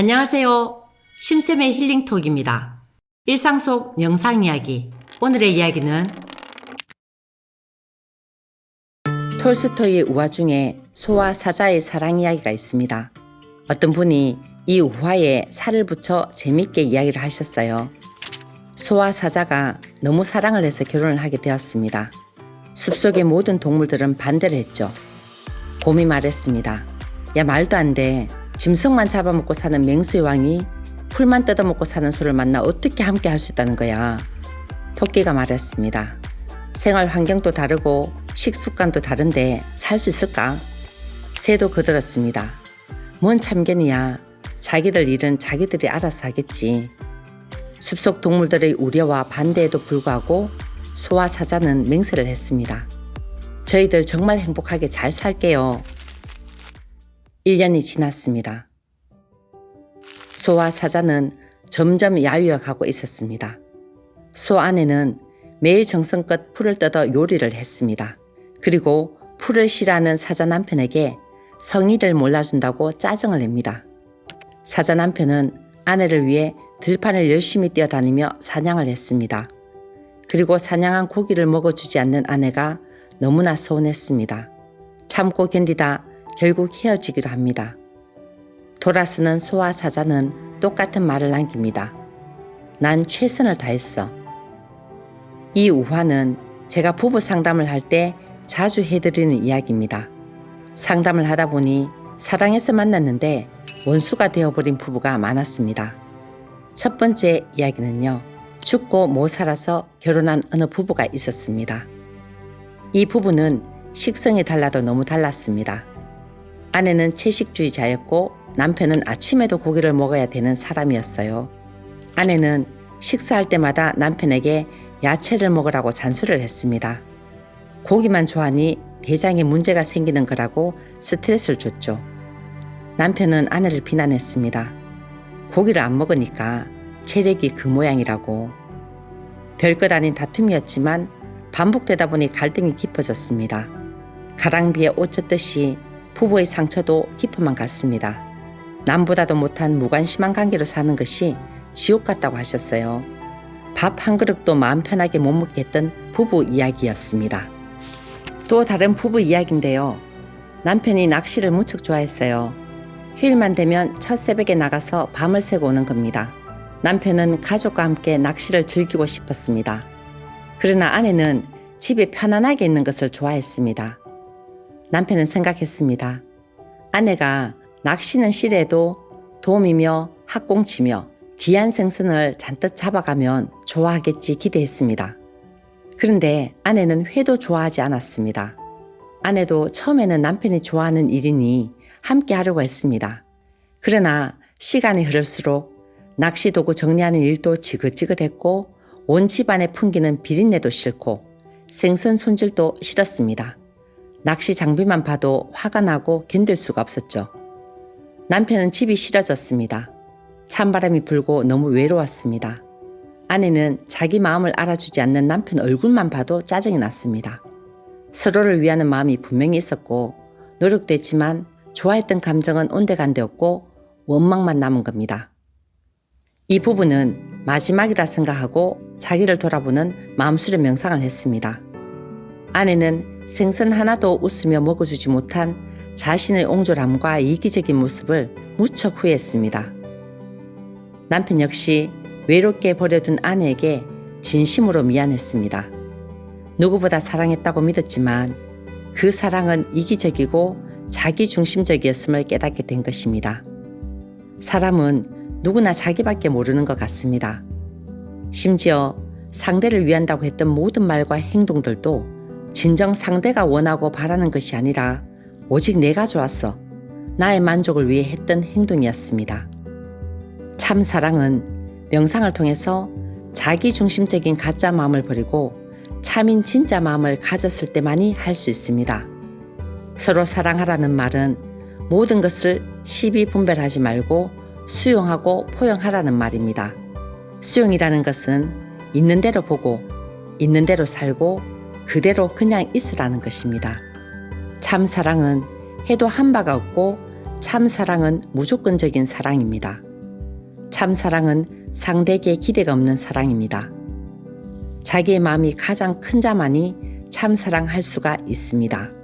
안녕하세요. 심쌤의 힐링톡입니다. 일상 속 영상 이야기. 오늘의 이야기는 톨스토이의 우화 중에 소와 사자의 사랑 이야기가 있습니다. 어떤 분이 이 우화에 살을 붙여 재밌게 이야기를 하셨어요. 소와 사자가 너무 사랑을 해서 결혼을 하게 되었습니다. 숲속의 모든 동물들은 반대를 했죠. 곰이 말했습니다. 야, 말도 안 돼. 짐승만 잡아먹고 사는 맹수의 왕이 풀만 뜯어먹고 사는 소를 만나 어떻게 함께 할 수 있다는 거야. 토끼가 말했습니다. 생활 환경도 다르고 식습관도 다른데 살 수 있을까? 새도 거들었습니다. 뭔 참견이야. 자기들 일은 자기들이 알아서 하겠지. 숲속 동물들의 우려와 반대에도 불구하고 소와 사자는 맹세를 했습니다. 저희들 정말 행복하게 잘 살게요. 1년이 지났습니다. 소와 사자는 점점 야위어가고 있었습니다. 소 아내는 매일 정성껏 풀을 뜯어 요리를 했습니다. 그리고 풀을 싫어하는 사자 남편에게 성의를 몰라준다고 짜증을 냅니다. 사자 남편은 아내를 위해 들판을 열심히 뛰어다니며 사냥을 했습니다. 그리고 사냥한 고기를 먹어주지 않는 아내가 너무나 서운했습니다. 참고 견디다 결국 헤어지기로 합니다. 돌아서는 소와 사자는 똑같은 말을 남깁니다. 난 최선을 다했어. 이 우화는 제가 부부 상담을 할 때 자주 해드리는 이야기입니다. 상담을 하다 보니 사랑해서 만났는데 원수가 되어버린 부부가 많았습니다. 첫 번째 이야기는요. 죽고 못 살아서 결혼한 어느 부부가 있었습니다. 이 부부는 식성이 달라도 너무 달랐습니다. 아내는 채식주의자였고 남편은 아침에도 고기를 먹어야 되는 사람이었어요. 아내는 식사할 때마다 남편에게 야채를 먹으라고 잔소리를 했습니다. 고기만 좋아하니 대장에 문제가 생기는 거라고 스트레스를 줬죠. 남편은 아내를 비난했습니다. 고기를 안 먹으니까 체력이 그 모양이라고. 별것 아닌 다툼이었지만 반복되다 보니 갈등이 깊어졌습니다. 가랑비에 옷 젖듯이 부부의 상처도 깊어만 갔습니다. 남보다도 못한 무관심한 관계로 사는 것이 지옥 같다고 하셨어요. 밥 한 그릇도 마음 편하게 못 먹게 했던 부부 이야기였습니다. 또 다른 부부 이야기인데요. 남편이 낚시를 무척 좋아했어요. 휴일만 되면 첫 새벽에 나가서 밤을 새고 오는 겁니다. 남편은 가족과 함께 낚시를 즐기고 싶었습니다. 그러나 아내는 집에 편안하게 있는 것을 좋아했습니다. 남편은 생각했습니다. 아내가 낚시는 싫어해도 돔이며 학꽁치며 귀한 생선을 잔뜩 잡아가면 좋아하겠지 기대했습니다. 그런데 아내는 회도 좋아하지 않았습니다. 아내도 처음에는 남편이 좋아하는 일이니 함께 하려고 했습니다. 그러나 시간이 흐를수록 낚시 도구 정리하는 일도 지긋지긋했고 온 집안에 풍기는 비린내도 싫고 생선 손질도 싫었습니다. 낚시 장비만 봐도 화가 나고 견딜 수가 없었죠. 남편은 집이 싫어졌습니다. 찬바람이 불고 너무 외로웠습니다. 아내는 자기 마음을 알아주지 않는 남편 얼굴만 봐도 짜증이 났습니다. 서로를 위하는 마음이 분명히 있었고 노력도 했지만 좋아했던 감정은 온데간데 없고 원망만 남은 겁니다. 이 부부는 마지막이라 생각하고 자기를 돌아보는 마음수련 명상을 했습니다. 아내는 생선 하나도 웃으며 먹어주지 못한 자신의 옹졸함과 이기적인 모습을 무척 후회했습니다. 남편 역시 외롭게 버려둔 아내에게 진심으로 미안했습니다. 누구보다 사랑했다고 믿었지만 그 사랑은 이기적이고 자기중심적이었음을 깨닫게 된 것입니다. 사람은 누구나 자기밖에 모르는 것 같습니다. 심지어 상대를 위한다고 했던 모든 말과 행동들도 진정 상대가 원하고 바라는 것이 아니라 오직 내가 좋았어, 나의 만족을 위해 했던 행동이었습니다. 참 사랑은 명상을 통해서 자기중심적인 가짜 마음을 버리고 참인 진짜 마음을 가졌을 때만이 할 수 있습니다. 서로 사랑하라는 말은 모든 것을 시비 분별하지 말고 수용하고 포용하라는 말입니다. 수용이라는 것은 있는 대로 보고 있는 대로 살고 그대로 그냥 있으라는 것입니다. 참 사랑은 해도 한 바가 없고 참 사랑은 무조건적인 사랑입니다. 참사랑은 상대에게 기대가 없는 사랑입니다. 자기의 마음이 가장 큰 자만이 참사랑할 수가 있습니다.